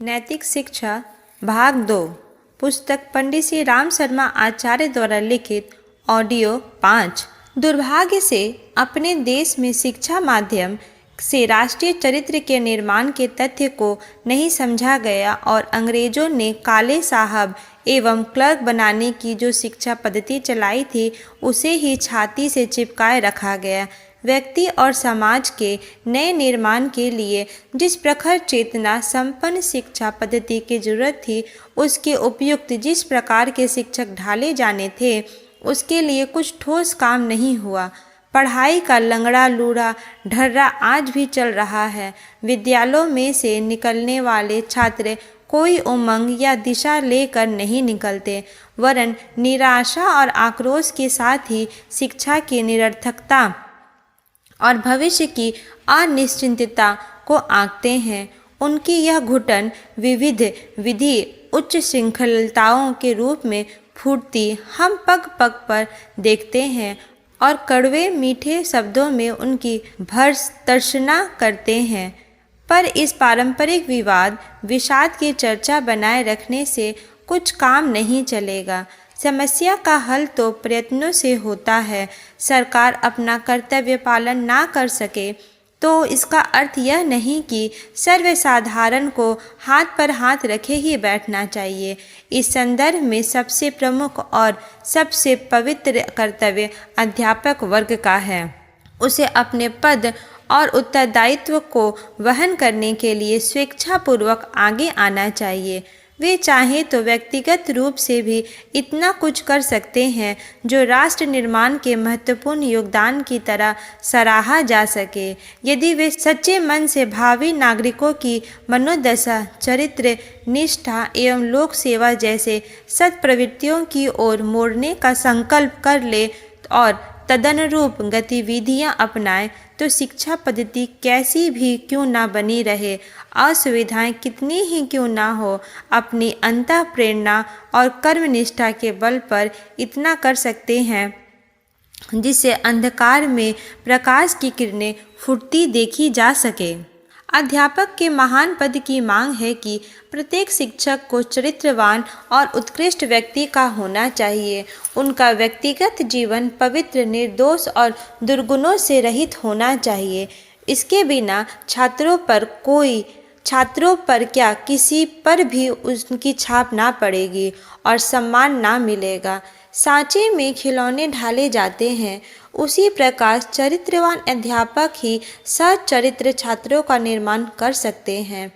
नैतिक शिक्षा भाग 2 पुस्तक पंडित श्री राम शर्मा आचार्य द्वारा लिखित ऑडियो 5। दुर्भाग्य से अपने देश में शिक्षा माध्यम से राष्ट्रीय चरित्र के निर्माण के तथ्य को नहीं समझा गया और अंग्रेजों ने काले साहब एवं क्लर्क बनाने की जो शिक्षा पद्धति चलाई थी उसे ही छाती से चिपकाए रखा गया। व्यक्ति और समाज के नए निर्माण के लिए जिस प्रखर चेतना संपन्न शिक्षा पद्धति की जरूरत थी, उसके उपयुक्त जिस प्रकार के शिक्षक ढाले जाने थे, उसके लिए कुछ ठोस काम नहीं हुआ। पढ़ाई का लंगड़ा लूढ़ा ढर्रा आज भी चल रहा है। विद्यालयों में से निकलने वाले छात्र कोई उमंग या दिशा लेकर नहीं निकलते, वरन निराशा और आक्रोश के साथ ही शिक्षा की निरर्थकता और भविष्य की अनिश्चितता को आंकते हैं। उनकी यह घुटन विविध विधि उच्च श्रृंखलताओं के रूप में फूटती हम पग पग पर देखते हैं और कड़वे मीठे शब्दों में उनकी भर्त्सना करते हैं। पर इस पारंपरिक विवाद विषाद की चर्चा बनाए रखने से कुछ काम नहीं चलेगा। समस्या का हल तो प्रयत्नों से होता है। सरकार अपना कर्तव्य पालन ना कर सके तो इसका अर्थ यह नहीं कि सर्वसाधारण को हाथ पर हाथ रखे ही बैठना चाहिए। इस संदर्भ में सबसे प्रमुख और सबसे पवित्र कर्तव्य अध्यापक वर्ग का है। उसे अपने पद और उत्तरदायित्व को वहन करने के लिए स्वेच्छापूर्वक आगे आना चाहिए। वे चाहें तो व्यक्तिगत रूप से भी इतना कुछ कर सकते हैं जो राष्ट्र निर्माण के महत्वपूर्ण योगदान की तरह सराहा जा सके। यदि वे सच्चे मन से भावी नागरिकों की मनोदशा, चरित्र, निष्ठा एवं लोक सेवा जैसे सत्प्रवृत्तियों की ओर मोड़ने का संकल्प कर ले और तदनुरूप गतिविधियां अपनाएं, तो शिक्षा पद्धति कैसी भी क्यों ना बनी रहे, असुविधाएं कितनी ही क्यों ना हो, अपनी अंतः प्रेरणा और कर्मनिष्ठा के बल पर इतना कर सकते हैं जिससे अंधकार में प्रकाश की किरणें फुटती देखी जा सके। अध्यापक के महान पद की मांग है कि प्रत्येक शिक्षक को चरित्रवान और उत्कृष्ट व्यक्ति का होना चाहिए। उनका व्यक्तिगत जीवन पवित्र, निर्दोष और दुर्गुणों से रहित होना चाहिए। इसके बिना छात्रों पर क्या किसी पर भी उनकी छाप ना पड़ेगी और सम्मान ना मिलेगा। सांचे में खिलौने ढाले जाते हैं, उसी प्रकार चरित्रवान अध्यापक ही सच्चरित्र छात्रों का निर्माण कर सकते हैं।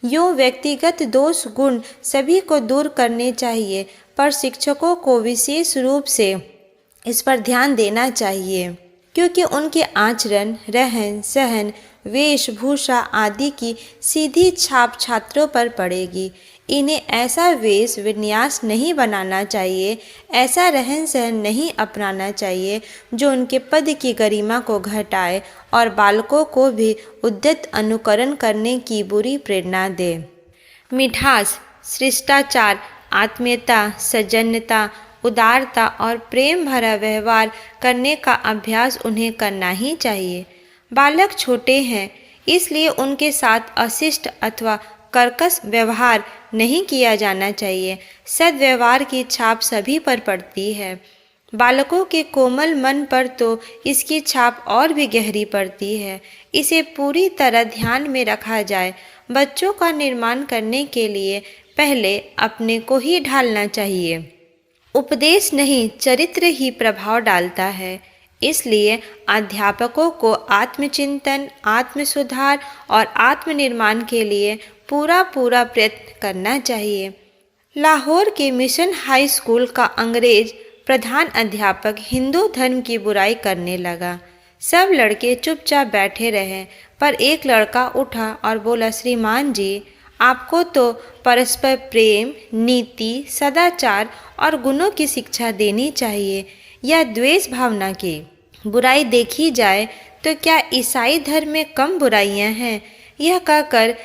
यूँ व्यक्तिगत दोष गुण सभी को दूर करने चाहिए, पर शिक्षकों को विशेष रूप से इस पर ध्यान देना चाहिए, क्योंकि उनके आचरण, रहन सहन, वेशभूषा आदि की सीधी छाप छात्रों पर पड़ेगी। इन्हें ऐसा वेश विन्यास नहीं बनाना चाहिए, ऐसा रहन सहन नहीं अपनाना चाहिए जो उनके पद की गरिमा को घटाए और बालकों को भी उद्यत अनुकरण करने की बुरी प्रेरणा दे। मिठास, शिष्टाचार, आत्मीयता, सौजन्यता, उदारता और प्रेम भरा व्यवहार करने का अभ्यास उन्हें करना ही चाहिए। बालक छोटे हैं, इसलिए उनके साथ अशिष्ट अथवा कर्कश व्यवहार नहीं किया जाना चाहिए। सद्व्यवहार की छाप सभी पर पड़ती है। बालकों के कोमल मन पर तो इसकी छाप और भी गहरी पड़ती है। इसे पूरी तरह ध्यान में रखा जाए। बच्चों का निर्माण करने के लिए पहले अपने को ही ढालना चाहिए। उपदेश नहीं, चरित्र ही प्रभाव डालता है। इसलिए अध्यापकों को आत्मचिंतन, आत्मसुधार और आत्मनिर्माण के लिए पूरा प्रयत्न करना चाहिए। लाहौर के मिशन हाई स्कूल का अंग्रेज प्रधान अध्यापक हिंदू धर्म की बुराई करने लगा। सब लड़के चुपचाप बैठे रहे, पर एक लड़का उठा और बोला, श्रीमान जी, आपको तो परस्पर प्रेम, नीति, सदाचार और गुणों की शिक्षा देनी चाहिए, या द्वेष भावना की। बुराई देखी जाए तो क्या ईसाई धर्म में कम बुराइयां हैं? यह कहकर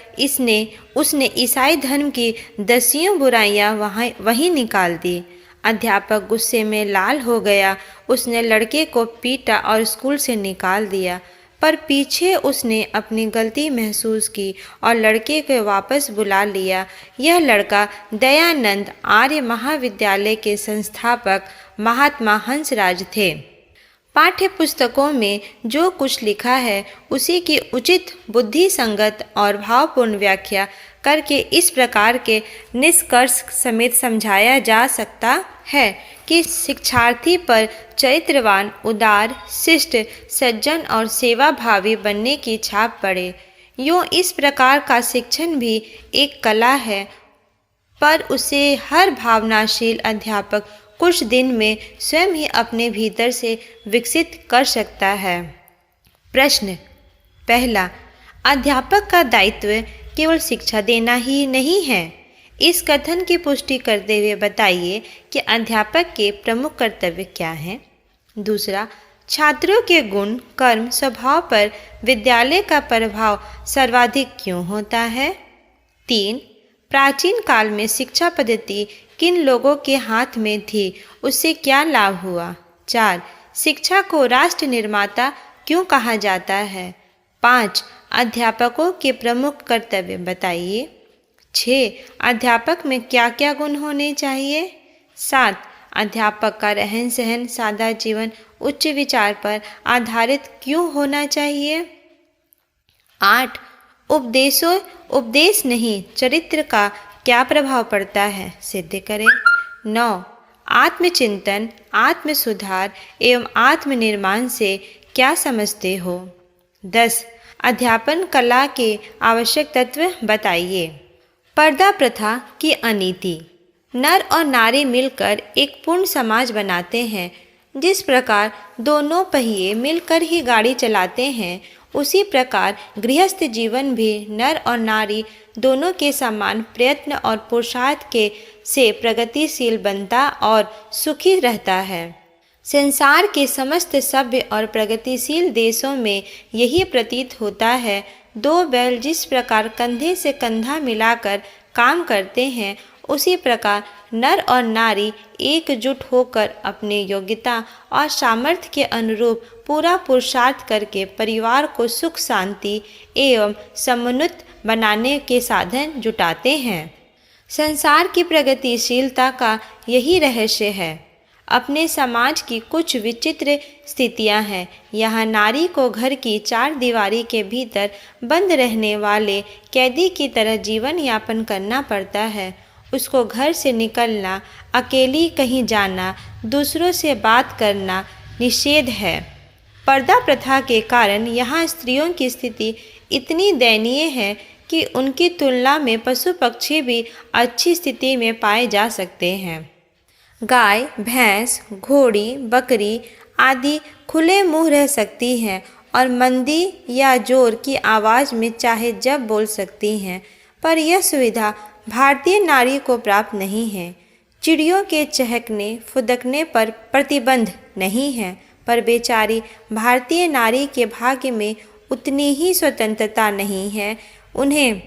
उसने ईसाई धर्म की 10 बुराइयां वहीं निकाल दी। अध्यापक गुस्से में लाल हो गया। उसने लड़के को पीटा और स्कूल से निकाल दिया। पर पीछे उसने अपनी गलती महसूस की और लड़के को वापस बुला लिया। यह लड़का दयानंद आर्य महाविद्यालय के संस्थापक महात्मा हंसराज थे। पाठ्य पुस्तकों में जो कुछ लिखा है उसी की उचित, बुद्धि संगत और भावपूर्ण व्याख्या करके इस प्रकार के निष्कर्ष समेत समझाया जा सकता है कि शिक्षार्थी पर चरित्रवान, उदार, शिष्ट, सज्जन और सेवाभावी बनने की छाप पड़े। यूँ इस प्रकार का शिक्षण भी एक कला है, पर उसे हर भावनाशील अध्यापक कुछ दिन में स्वयं ही अपने भीतर से विकसित कर सकता है। प्रश्न पहला, अध्यापक का दायित्व केवल शिक्षा देना ही नहीं है। इस कथन की पुष्टि करते हुए बताइए कि अध्यापक के प्रमुख कर्तव्य क्या हैं। दूसरा, छात्रों के गुण, कर्म, स्वभाव पर विद्यालय का प्रभाव सर्वाधिक क्यों होता है। 3, प्राचीन काल में शिक्षा पद्धति किन लोगों के हाथ में थी, उससे क्या लाभ हुआ। 4, शिक्षा को राष्ट्र निर्माता क्यों कहा जाता है। 5, अध्यापकों के प्रमुख कर्तव्य बताइए। 6, अध्यापक में क्या क्या गुण होने चाहिए। 7, अध्यापक का रहन सहन, सादा जीवन उच्च विचार पर आधारित क्यों होना चाहिए। 8, उपदेश नहीं, चरित्र का क्या प्रभाव पड़ता है, सिद्ध करें। 9, आत्मचिंतन, आत्म सुधार एवं आत्मनिर्माण से क्या समझते हो। 10, अध्यापन कला के आवश्यक तत्व बताइए। पर्दा प्रथा की अनीति। नर और नारी मिलकर एक पूर्ण समाज बनाते हैं। जिस प्रकार दोनों पहिए मिलकर ही गाड़ी चलाते हैं, उसी प्रकार गृहस्थ जीवन भी नर और नारी दोनों के समान प्रयत्न और पुरुषार्थ के से प्रगतिशील बनता और सुखी रहता है। संसार के समस्त सभ्य और प्रगतिशील देशों में यही प्रतीत होता है। दो बैल जिस प्रकार कंधे से कंधा मिलाकर काम करते हैं, उसी प्रकार नर और नारी एकजुट होकर अपने योग्यता और सामर्थ्य के अनुरूप पूरा पुरुषार्थ करके परिवार को सुख, शांति एवं समुन्नत बनाने के साधन जुटाते हैं। संसार की प्रगतिशीलता का यही रहस्य है। अपने समाज की कुछ विचित्र स्थितियां हैं। यहाँ नारी को घर की चार दीवारी के भीतर बंद रहने वाले कैदी की तरह जीवन यापन करना पड़ता है। उसको घर से निकलना, अकेली कहीं जाना, दूसरों से बात करना निषेध है। पर्दा प्रथा के कारण यहाँ स्त्रियों की स्थिति इतनी दयनीय है कि उनकी तुलना में पशु पक्षी भी अच्छी स्थिति में पाए जा सकते हैं। गाय, भैंस, घोड़ी, बकरी आदि खुले मुंह रह सकती हैं और मंदी या जोर की आवाज़ में चाहे जब बोल सकती हैं, पर यह सुविधा भारतीय नारी को प्राप्त नहीं है। चिड़ियों के चहकने फुदकने पर प्रतिबंध नहीं है, पर बेचारी भारतीय नारी के भाग्य में उतनी ही स्वतंत्रता नहीं है। उन्हें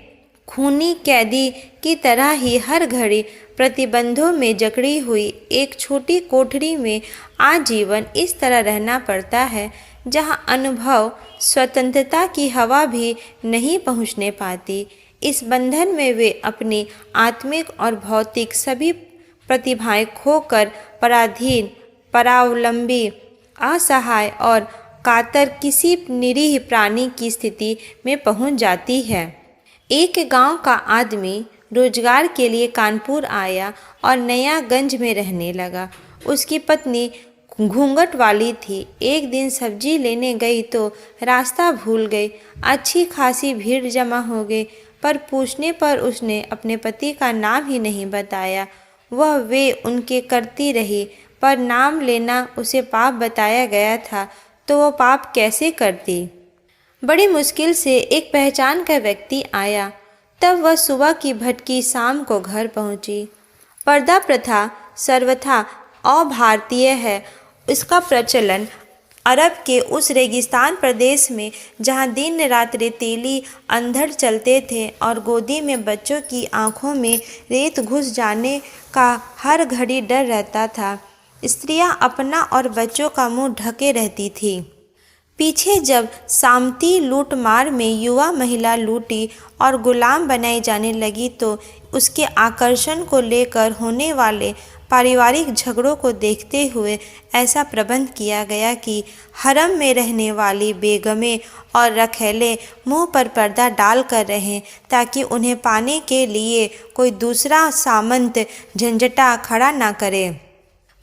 खूनी कैदी की तरह ही हर घड़ी प्रतिबंधों में जकड़ी हुई एक छोटी कोठरी में आजीवन इस तरह रहना पड़ता है, जहां अनुभव स्वतंत्रता की हवा भी नहीं पहुंचने पाती। इस बंधन में वे अपनी आत्मिक और भौतिक सभी प्रतिभाएं खोकर पराधीन, परावलंबी, असहाय और कातर किसी निरीह प्राणी की स्थिति में पहुंच जाती है। एक गांव का आदमी रोजगार के लिए कानपुर आया और नयागंज में रहने लगा। उसकी पत्नी घूंघट वाली थी। एक दिन सब्जी लेने गई तो रास्ता भूल गई। अच्छी खासी भीड़ जमा हो गई, पर पूछने पर उसने अपने पति का नाम ही नहीं बताया। वह वे उनके करती रही, पर नाम लेना उसे पाप बताया गया था, तो वह पाप कैसे करती। बड़ी मुश्किल से एक पहचान का व्यक्ति आया, तब वह सुबह की भटकी शाम को घर पहुंची। पर्दा प्रथा सर्वथा अभारतीय है। इसका प्रचलन अरब के उस रेगिस्तान प्रदेश में, जहां दिन रात रेतीली अंधड़ चलते थे और गोदी में बच्चों की आंखों में रेत घुस जाने का हर घड़ी डर रहता था, स्त्रियां अपना और बच्चों का मुंह ढके रहती थी। पीछे जब सामंती लूटमार में युवा महिला लूटी और गुलाम बनाई जाने लगी तो उसके आकर्षण को लेकर होने वाले पारिवारिक झगड़ों को देखते हुए ऐसा प्रबंध किया गया कि हरम में रहने वाली बेगमें और रखैले मुंह पर पर्दा डाल कर रहें ताकि उन्हें पाने के लिए कोई दूसरा सामंत झंझटा खड़ा न करे।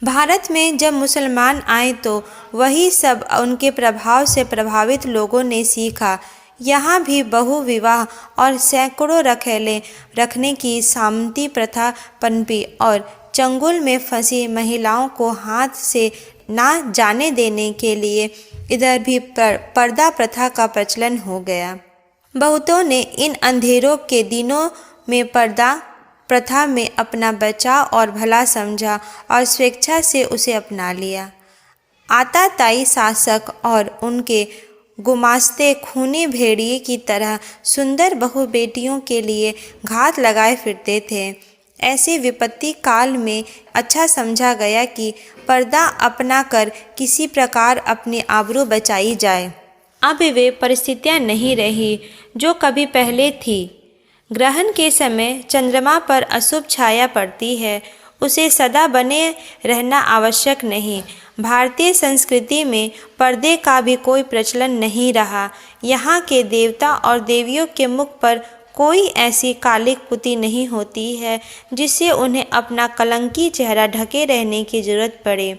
भारत में जब मुसलमान आए तो वही सब उनके प्रभाव से प्रभावित लोगों ने सीखा। यहाँ भी बहु विवाह और सैकड़ों रखैले रखने की सामंती प्रथा पनपी और चंगुल में फंसी महिलाओं को हाथ से ना जाने देने के लिए इधर भी पर्दा प्रथा का प्रचलन हो गया। बहुतों ने इन अंधेरों के दिनों में पर्दा प्रथा में अपना बचाव और भला समझा और स्वेच्छा से उसे अपना लिया। आताताई शासक और उनके गुमास्ते खूनी भेड़िए की तरह सुंदर बहु बेटियों के लिए घात लगाए फिरते थे। ऐसे विपत्ति काल में अच्छा समझा गया कि पर्दा अपना कर किसी प्रकार अपनी आबरू बचाई जाए। अब वे परिस्थितियां नहीं रही जो कभी पहले थी। ग्रहण के समय चंद्रमा पर अशुभ छाया पड़ती है, उसे सदा बने रहना आवश्यक नहीं। भारतीय संस्कृति में पर्दे का भी कोई प्रचलन नहीं रहा। यहाँ के देवता और देवियों के मुख पर कोई ऐसी कालिक पुती नहीं होती है जिससे उन्हें अपना कलंकी चेहरा ढके रहने की जरूरत पड़े।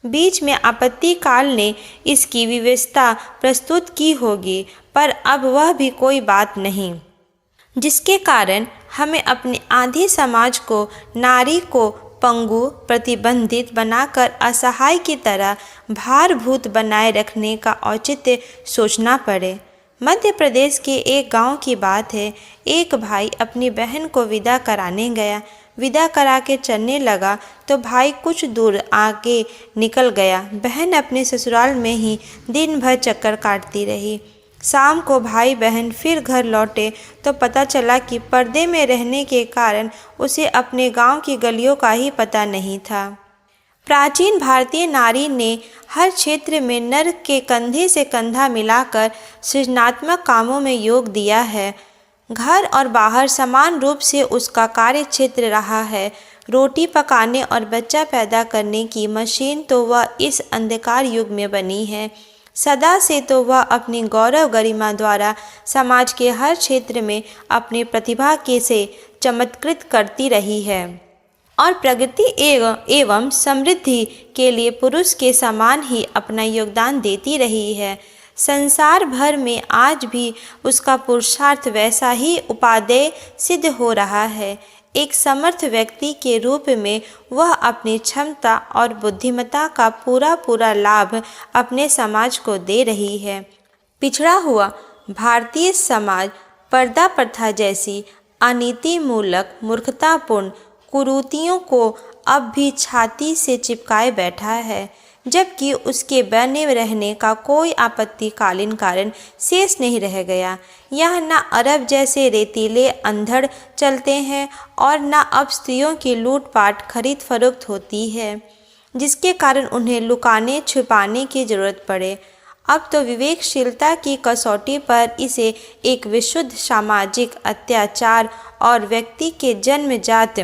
बीच में आपत्ति काल ने इसकी व्यवस्था प्रस्तुत की होगी, पर अब वह भी कोई बात नहीं, जिसके कारण हमें अपने आधे समाज को नारी को पंगु प्रतिबंधित बनाकर असहाय की तरह भारभूत बनाए रखने का औचित्य सोचना पड़े। मध्य प्रदेश के एक गांव की बात है। एक भाई अपनी बहन को विदा कराने गया। विदा करा के चलने लगा तो भाई कुछ दूर आगे निकल गया। बहन अपने ससुराल में ही दिन भर चक्कर काटती रही। शाम को भाई बहन फिर घर लौटे तो पता चला कि पर्दे में रहने के कारण उसे अपने गांव की गलियों का ही पता नहीं था। प्राचीन भारतीय नारी ने हर क्षेत्र में नर के कंधे से कंधा मिलाकर सृजनात्मक कामों में योग दिया है। घर और बाहर समान रूप से उसका कार्य क्षेत्र रहा है। रोटी पकाने और बच्चा पैदा करने की मशीन तो वह इस अंधकार युग में बनी है। सदा से तो वह अपनी गौरव गरिमा द्वारा समाज के हर क्षेत्र में अपनी प्रतिभा के से चमत्कृत करती रही है और प्रगति एवं समृद्धि के लिए पुरुष के समान ही अपना योगदान देती रही है। संसार भर में आज भी उसका पुरुषार्थ वैसा ही उपादेय सिद्ध हो रहा है। एक समर्थ व्यक्ति के रूप में वह अपनी क्षमता और बुद्धिमत्ता का पूरा लाभ अपने समाज को दे रही है। पिछड़ा हुआ भारतीय समाज पर्दा प्रथा जैसी अनीतिमूलक मूर्खतापूर्ण कुरीतियों को अब भी छाती से चिपकाए बैठा है, जबकि उसके बने रहने का कोई आपत्तिकालीन कारण शेष नहीं रह गया। यह न अरब जैसे रेतीले अंधड़ चलते हैं और न अब स्त्रियों की लूटपाट खरीद फरोख्त होती है, जिसके कारण उन्हें लुकाने छुपाने की जरूरत पड़े। अब तो विवेकशीलता की कसौटी पर इसे एक विशुद्ध सामाजिक अत्याचार और व्यक्ति के जन्मजात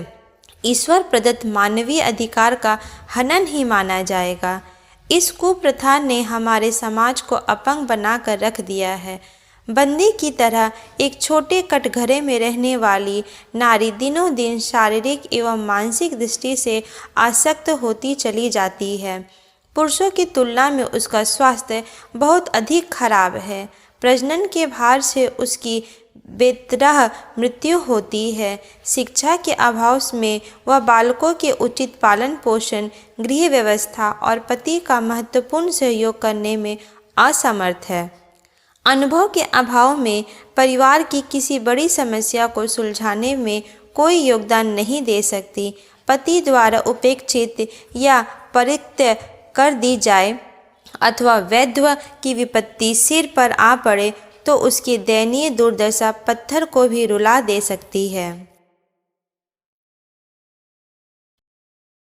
ईश्वर प्रदत्त मानवीय अधिकार का हनन ही माना जाएगा। इस कुप्रथा ने हमारे समाज को अपंग बनाकर रख दिया है। बंदी की तरह एक छोटे कटघरे में रहने वाली नारी दिनों दिन शारीरिक एवं मानसिक दृष्टि से आसक्त होती चली जाती है। पुरुषों की तुलना में उसका स्वास्थ्य बहुत अधिक खराब है। प्रजनन के भार से उसकी बेतरह मृत्यु होती है। शिक्षा के अभाव में वह बालकों के उचित पालन पोषण, गृह व्यवस्था और पति का महत्वपूर्ण सहयोग करने में असमर्थ है। अनुभव के अभाव में परिवार की किसी बड़ी समस्या को सुलझाने में कोई योगदान नहीं दे सकती। पति द्वारा उपेक्षित या परित्यक्त कर दी जाए अथवा वैधव्य की विपत्ति सिर पर आ पड़े तो उसकी दयनीय दुर्दशा पत्थर को भी रुला दे सकती है।